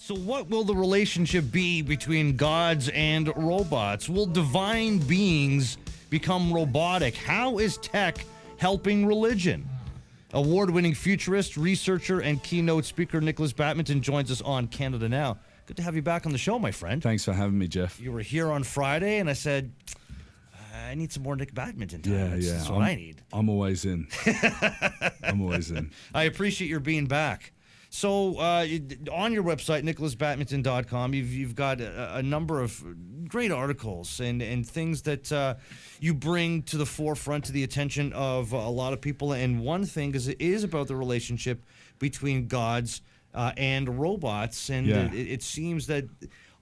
So what will the relationship be between gods and robots? Will divine beings become robotic? How is tech helping religion? Award-winning futurist, researcher, and keynote speaker Nikolas Badminton joins us on Canada Now. Good to have you back on the show, my friend. Thanks for having me, Jeff. You were here on Friday, and I said, I need some more Nick Badminton time. That's what I need. I'm always in. I'm always in. I appreciate your being back. So on your website, nikolasbadminton.com, you've got a number of great articles and things that you bring to the forefront, to the attention of a lot of people. And one thing is about the relationship between gods and robots. And it seems that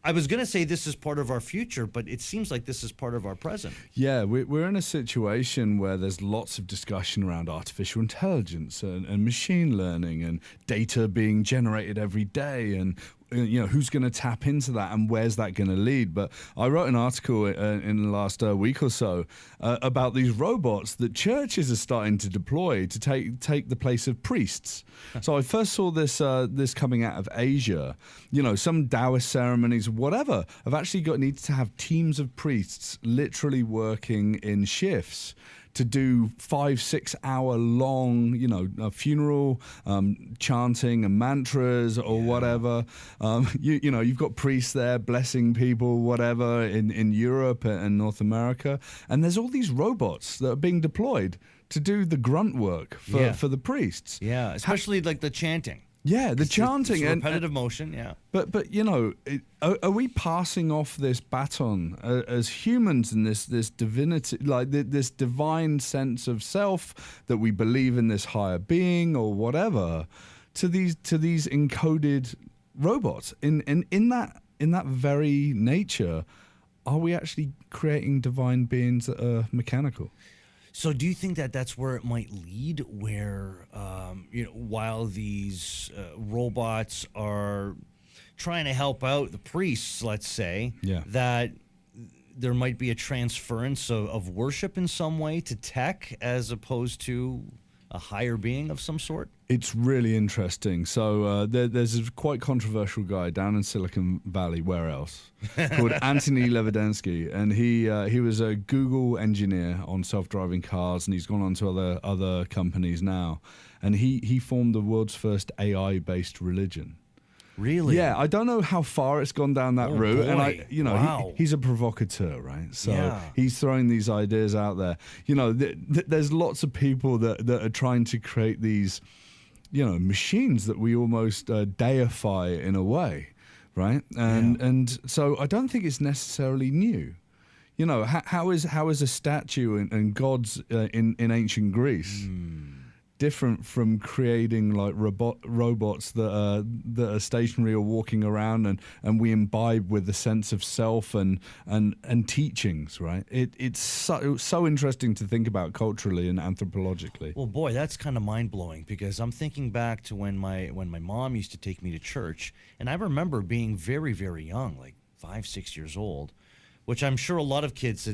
I was going to say this is part of our future, but it seems like this is part of our present. Yeah, we're in a situation where there's lots of discussion around artificial intelligence and machine learning and data being generated every day, and who's going to tap into that and where's that going to lead. But I wrote an article in the last week or so about these robots that churches are starting to deploy to take the place of priests. So I first saw this coming out of Asia. Some Taoist ceremonies, whatever, have actually need to have teams of priests literally working in shifts to do 5-6 hour long, funeral, chanting and mantras or whatever. You've got priests there blessing people, whatever, in Europe and North America. And there's all these robots that are being deployed to do the grunt work for the priests. Yeah, especially like the chanting. Yeah, the chanting and repetitive motion. Yeah, but are we passing off this baton as humans in this divinity, like this divine sense of self that we believe in this higher being or whatever, to these encoded robots? In that very nature, are we actually creating divine beings that are mechanical? So do you think that that's where it might lead, where, while these robots are trying to help out the priests, let's say, that there might be a transference of worship in some way to tech as opposed to a higher being of some sort? It's really interesting. So there's a quite controversial guy down in Silicon Valley, where else, called Anthony Levedensky, and he was a Google engineer on self-driving cars, and he's gone on to other companies now, and he formed the world's first AI-based religion. Really? Yeah, I don't know how far it's gone down that route, boy. And he's a provocateur, right? So he's throwing these ideas out there. There's lots of people that are trying to create these, machines that we almost deify in a way, right? And so I don't think it's necessarily new. How is a statue and gods in ancient Greece different from creating like robots that are stationary or walking around and we imbibe with the sense of self and teachings, right? It's so interesting to think about culturally and anthropologically. Well, boy, that's kind of mind-blowing, because I'm thinking back to when my mom used to take me to church, and I remember being very, very young, like 5-6 years old, which I'm sure a lot of kids,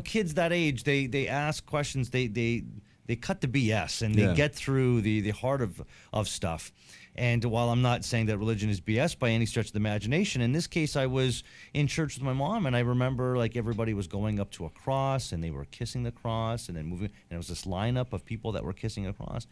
kids that age, they ask questions, they cut the BS and they get through the heart of stuff. And while I'm not saying that religion is BS by any stretch of the imagination, in this case I was in church with my mom, and I remember like everybody was going up to a cross and they were kissing the cross and then moving, and there was this lineup of people that were kissing a cross.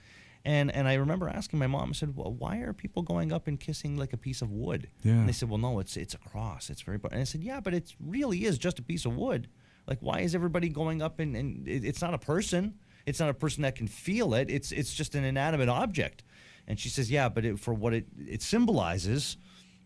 And I remember asking my mom, I said, well, why are people going up and kissing like a piece of wood? Yeah. And they said, well, no, it's a cross. It's very, and I said, yeah, but it really is just a piece of wood. Like, why is everybody going up and it's not a person. It's not a person that can feel it. It's just an inanimate object. And she says, yeah, but for what it symbolizes,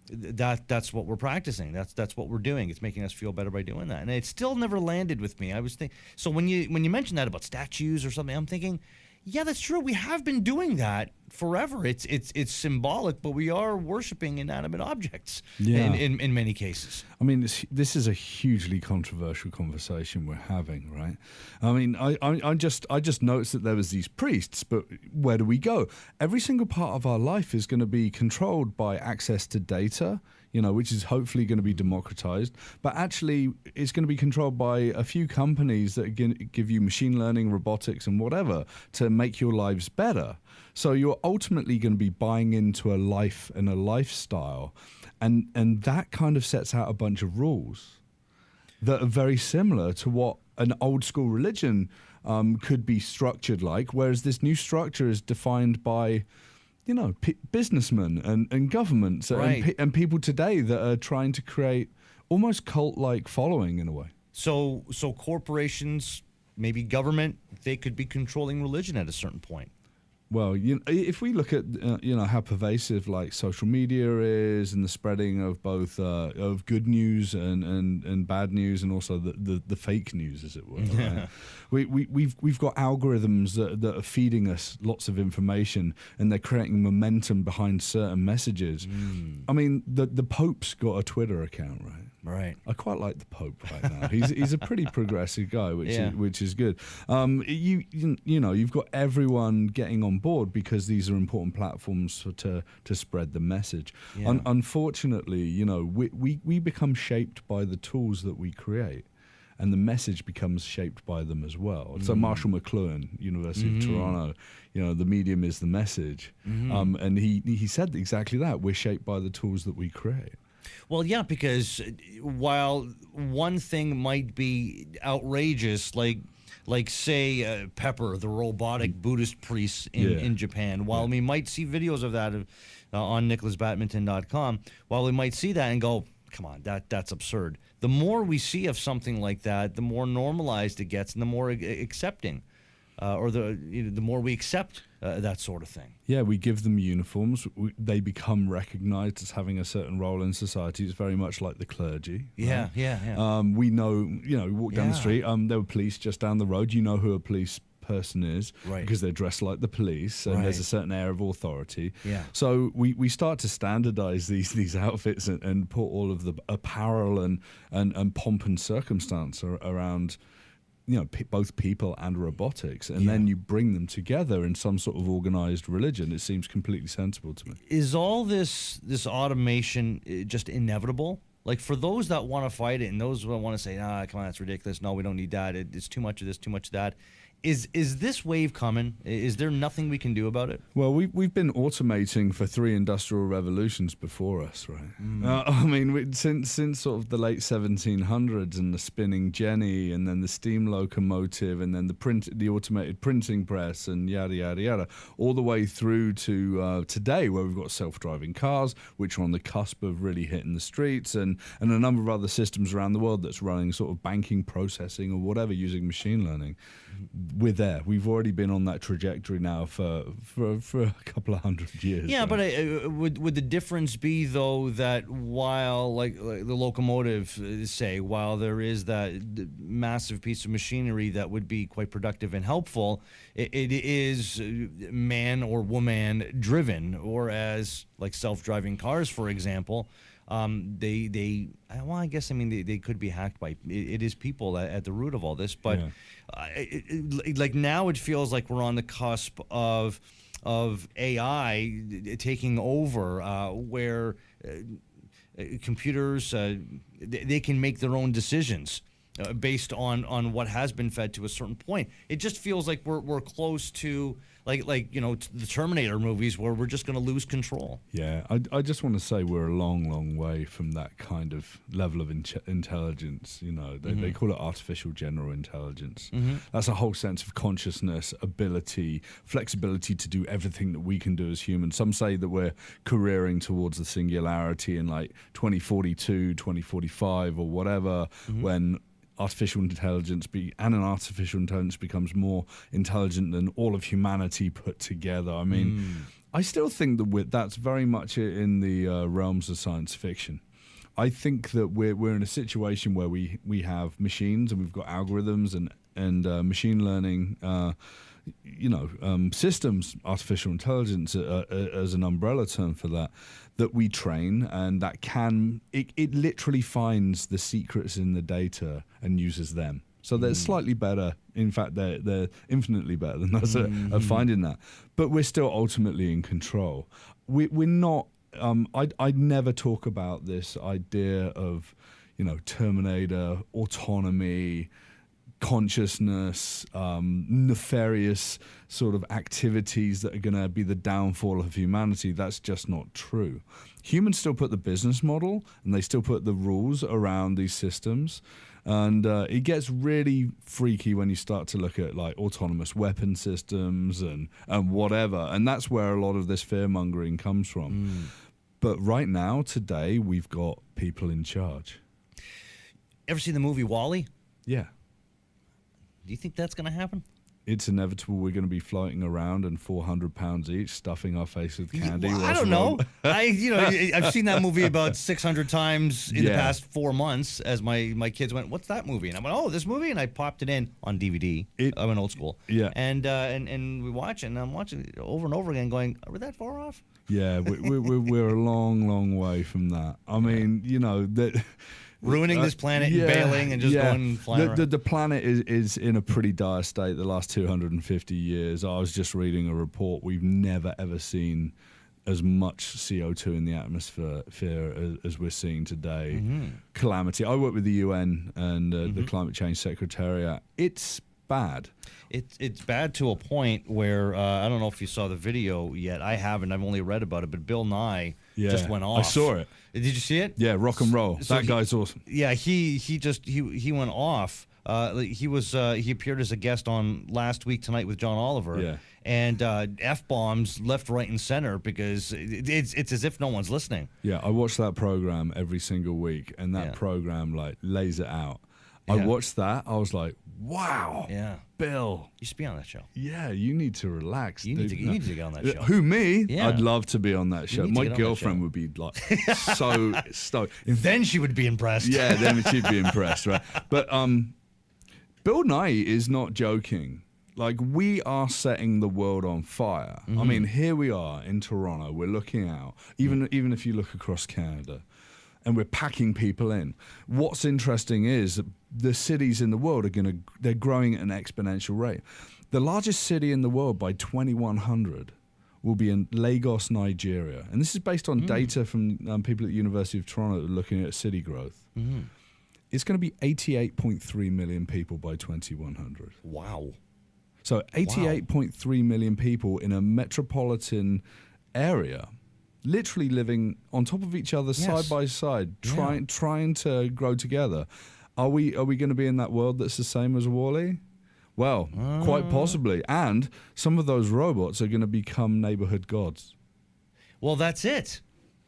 that's what we're practicing. That's what we're doing. It's making us feel better by doing that. And it still never landed with me. I was thinking, so when you mentioned that about statues or something, I'm thinking, yeah, that's true. We have been doing that forever. It's symbolic, but we are worshiping inanimate objects in many cases. I mean, this is a hugely controversial conversation we're having, right? I mean, I just noticed that there was these priests, but where do we go? Every single part of our life is going to be controlled by access to data, which is hopefully going to be democratized, but actually it's going to be controlled by a few companies that give you machine learning, robotics, and whatever to make your lives better. So you're ultimately going to be buying into a life and a lifestyle. and that kind of sets out a bunch of rules that are very similar to what an old school religion could be structured like, whereas this new structure is defined by, you know, businessmen and governments and people today that are trying to create almost cult-like following in a way. So corporations, maybe government, they could be controlling religion at a certain point. Well, if we look at how pervasive like social media is and the spreading of both of good news and bad news, and also the fake news, as it were. Right? We've got algorithms that are feeding us lots of information, and they're creating momentum behind certain messages. I mean, the Pope's got a Twitter account, right? Right. I quite like the Pope right now. He's a pretty progressive guy, which is good. You've got everyone getting on board because these are important platforms to spread the message. Yeah. Unfortunately, we become shaped by the tools that we create, and the message becomes shaped by them as well. So Marshall McLuhan, University of Toronto, the medium is the message, and he said exactly that. We're shaped by the tools that we create. Well, yeah, because while one thing might be outrageous, like say Pepper, the robotic Buddhist priest in Japan, while we might see videos of that on NikolasBadminton.com, while we might see that and go, come on, that's absurd. The more we see of something like that, the more normalized it gets, and the more accepting, or the more we accept that sort of thing. Yeah, we give them uniforms. They become recognized as having a certain role in society. It's very much like the clergy. Yeah, right? yeah. We know, you walk down the street, there were police just down the road. You know who a police person is, right, because they're dressed like the police, and there's a certain air of authority. Yeah. So we start to standardize these outfits and put all of the apparel and pomp and circumstance around both people and robotics, and then you bring them together in some sort of organized religion. It seems completely sensible to me. Is all this automation just inevitable? Like, for those that want to fight it and those that want to say, come on, that's ridiculous, no, we don't need that, it's too much of this, too much of that, is this wave coming? Is there nothing we can do about it? Well, we've been automating for 3 industrial revolutions before us, right? I mean, since sort of the late 1700s, and the spinning jenny, and then the steam locomotive, and then the automated printing press, and yada yada yada, all the way through to today, where we've got self-driving cars, which are on the cusp of really hitting the streets, and a number of other systems around the world that's running sort of banking, processing, or whatever using machine learning. We're there. We've already been on that trajectory now for a couple of 100 years. Yeah, right? but would the difference be, though, that while, like the locomotive, say, while there is that massive piece of machinery that would be quite productive and helpful, it is man or woman driven, or as like self-driving cars, for example, they could be hacked by, it is people at the root of all this, but like now it feels like we're on the cusp of AI taking over, where computers they can make their own decisions based on what has been fed to a certain point. It just feels like we're close to like the Terminator movies, where we're just going to lose control. Yeah, I just want to say we're a long way from that kind of level of intelligence. They call it artificial general intelligence. That's a whole sense of consciousness, ability, flexibility to do everything that we can do as humans. Some say that we're careering towards the singularity in like 2042, 2045 or whatever, when artificial intelligence an artificial intelligence becomes more intelligent than all of humanity put together. I mean, I still think that that's very much in the realms of science fiction. I think that we're in a situation where we have machines, and we've got algorithms and machine learning systems, artificial intelligence as an umbrella term for that we train, and that it literally finds the secrets in the data and uses them. So they're slightly better. In fact, they're infinitely better than us at finding that. But we're still ultimately in control. We're not. I'd never talk about this idea of Terminator, autonomy, consciousness, nefarious sort of activities that are going to be the downfall of humanity. That's just not true. Humans still put the business model and they still put the rules around these systems. And it gets really freaky when you start to look at like autonomous weapon systems and whatever. And that's where a lot of this fear-mongering comes from. But right now, today, we've got people in charge. Ever seen the movie WALL-E? Yeah. Do you think that's going to happen? It's inevitable we're going to be floating around and 400 pounds each, stuffing our face with candy. Well, I don't know. I've seen that movie about 600 times in the past 4 months as my kids went, what's that movie? And I went, oh, this movie? And I popped it in on DVD. I'm an old school. Yeah. And we watch it, and I'm watching it over and over again going, are we that far off? Yeah, we're a long, long way from that. I mean, that... Ruining this planet and bailing and just going flying around. The planet is in a pretty dire state the last 250 years. I was just reading a report. We've never, ever seen as much CO2 in the atmosphere as we're seeing today. Calamity. I work with the UN and the Climate Change Secretariat. It's bad. It's bad to a point where, I don't know if you saw the video yet. I haven't. I've only read about it. But Bill Nye just went off. I saw it. Did you see it? Yeah, rock and roll. So that guy's awesome. Yeah, he went off. He appeared as a guest on Last Week Tonight with John Oliver. Yeah. And F-bombs left, right, and center because it's as if no one's listening. Yeah, I watch that program every single week, and that program like lays it out. Yeah. I watched that. I was like, wow. Yeah. Bill. You should be on that show. Yeah, you need to relax. You need to get on that show. Who, me? Yeah. I'd love to be on that show. My girlfriend would be like so stoked. Then she would be impressed. Yeah, then she'd be impressed, right? But Bill Nye is not joking. Like, we are setting the world on fire. I mean, here we are in Toronto. We're looking out. Even if you look across Canada, and we're packing people in. What's interesting is that the cities in the world they're growing at an exponential rate. The largest city in the world by 2100 will be in Lagos, Nigeria. And this is based on data from people at the University of Toronto that are looking at city growth. It's going to be 88.3 million people by 2100. Wow. So 88.3 million people in a metropolitan area, literally living on top of each other, side by side, trying to grow together. Are we going to be in that world that's the same as WALL-E? Well, quite possibly. And some of those robots are going to become neighborhood gods. Well, that's it.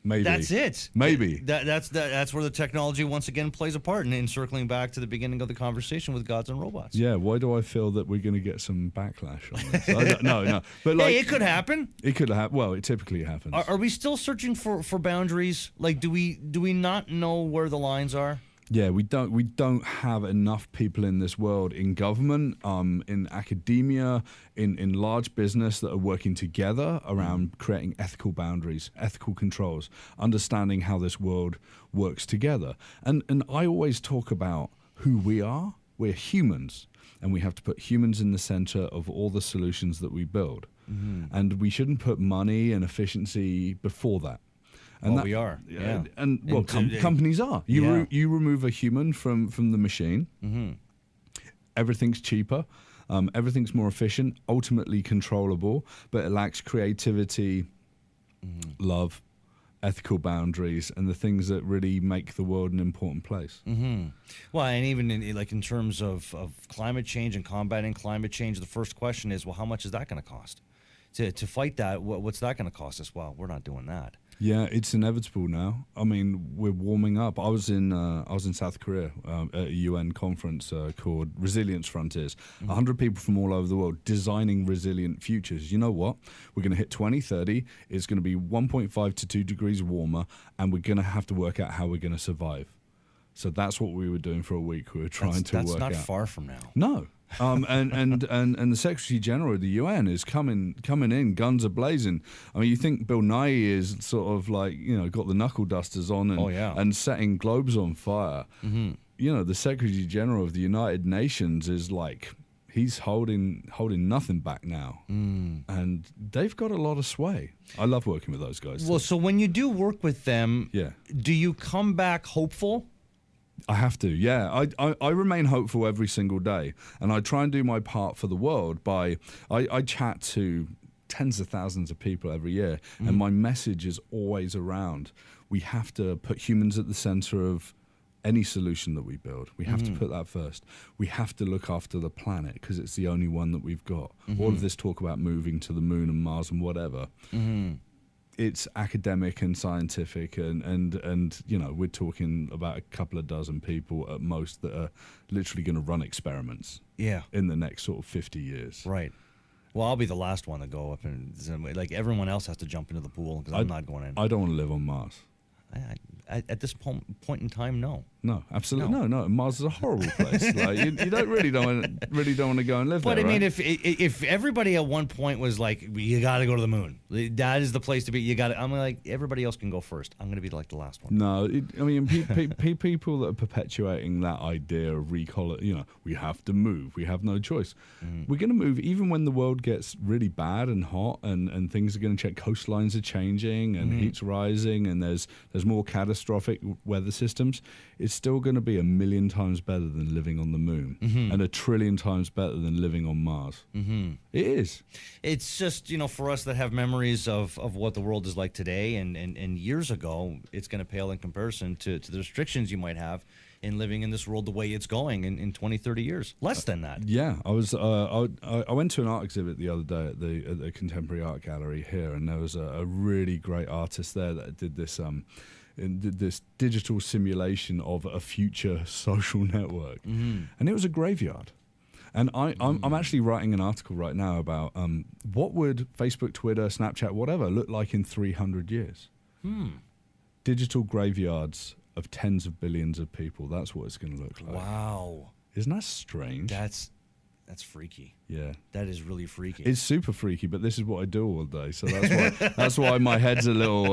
Maybe. That's it. Maybe. That's where the technology once again plays a part. And circling back to the beginning of the conversation with gods and robots. Yeah, why do I feel that we're going to get some backlash on this? No. But like, hey, it could happen. It could happen. Well, it typically happens. Are we still searching for boundaries? Like, do we not know where the lines are? Yeah, we don't have enough people in this world, in government, in academia, in large business, that are working together around creating ethical boundaries, ethical controls, understanding how this world works together. And I always talk about who we are. We're humans, and we have to put humans in the center of all the solutions that we build. And we shouldn't put money and efficiency before that. And we are. Yeah. And companies are. You remove a human from the machine. Everything's cheaper. Everything's more efficient, ultimately controllable, but it lacks creativity, love, ethical boundaries, and the things that really make the world an important place. Well, and even in terms of climate change and combating climate change, the first question is, well, how much is that going to cost? To fight that, what's that going to cost us? Well, we're not doing that. Yeah, it's inevitable now. I mean, we're warming up. I was in South Korea at a UN conference called Resilience Frontiers. 100 people from all over the world designing resilient futures. You know what? We're going to hit 2030. It's going to be 1.5 to 2 degrees warmer, and we're going to have to work out how we're going to survive. So that's what we were doing for a week. We were trying to work out. That's not far from now. No. And the Secretary General of the UN is coming in, guns are blazing. I mean, you think Bill Nye is sort of like, got the knuckle dusters on and setting globes on fire. The Secretary General of the United Nations is like, he's holding nothing back now. And they've got a lot of sway. I love working with those guys. Well, so when you do work with them, Yeah. do you come back hopeful? I have to, yeah. I remain hopeful every single day, and I try and do my part for the world by I chat to tens of thousands of people every year, and my message is always around. We have to put humans at the center of any solution that we build. We have to put that first. We have to look after the planet because it's the only one that we've got. All of this talk about moving to the moon and Mars and whatever. It's academic and scientific, and you know, we're talking about a couple of dozen people at most that are literally going to run experiments in the next sort of 50 years. Right. Well, I'll be the last one to go up, and like everyone else has to jump into the pool because I'm not going in. I don't want to live on Mars. At this point in time, no. No, absolutely no. Mars is a horrible place. Like you don't want to go and live but there. But I mean, right? if everybody at one point was like, you got to go to the moon, that is the place to be. You got to. I'm like, everybody else can go first. I'm going to be like the last one. No, I mean, people that are perpetuating that idea of we have to move. We have no choice. We're going to move even when the world gets really bad and hot, and things are going to change. Coastlines are changing, and heat's rising, and there's more catastrophic weather systems. It's still going to be 1,000,000 times better than living on the moon, and 1,000,000,000,000 times better than living on Mars. It is. It's just, for us that have memories of what the world is like today and years ago, it's going to pale in comparison to the restrictions you might have in living in this world the way it's going in 20, 30 years. Less than that. Yeah. I went to an art exhibit the other day at the Contemporary Art Gallery here, and there was a really great artist there that did this this digital simulation of a future social network, and it was a graveyard. And I'm actually writing an article right now about what would Facebook, Twitter, Snapchat, whatever look like in 300 years. Digital graveyards of tens of billions of people. That's what it's going to look like. Wow. Isn't that strange? That's freaky. Yeah. That is really freaky. It's super freaky, but this is what I do all day, so that's why my head's a little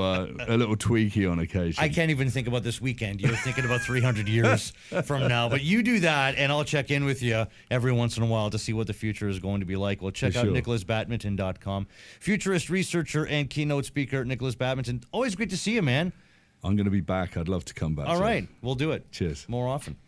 tweaky on occasion. I can't even think about this weekend. You're thinking about 300 years from now, but you do that, and I'll check in with you every once in a while to see what the future is going to be like. Well, check out NikolasBadminton.com. Futurist researcher and keynote speaker Nikolas Badminton. Always great to see you, man. I'm going to be back. I'd love to come back. All right, we'll do it. Cheers. More often.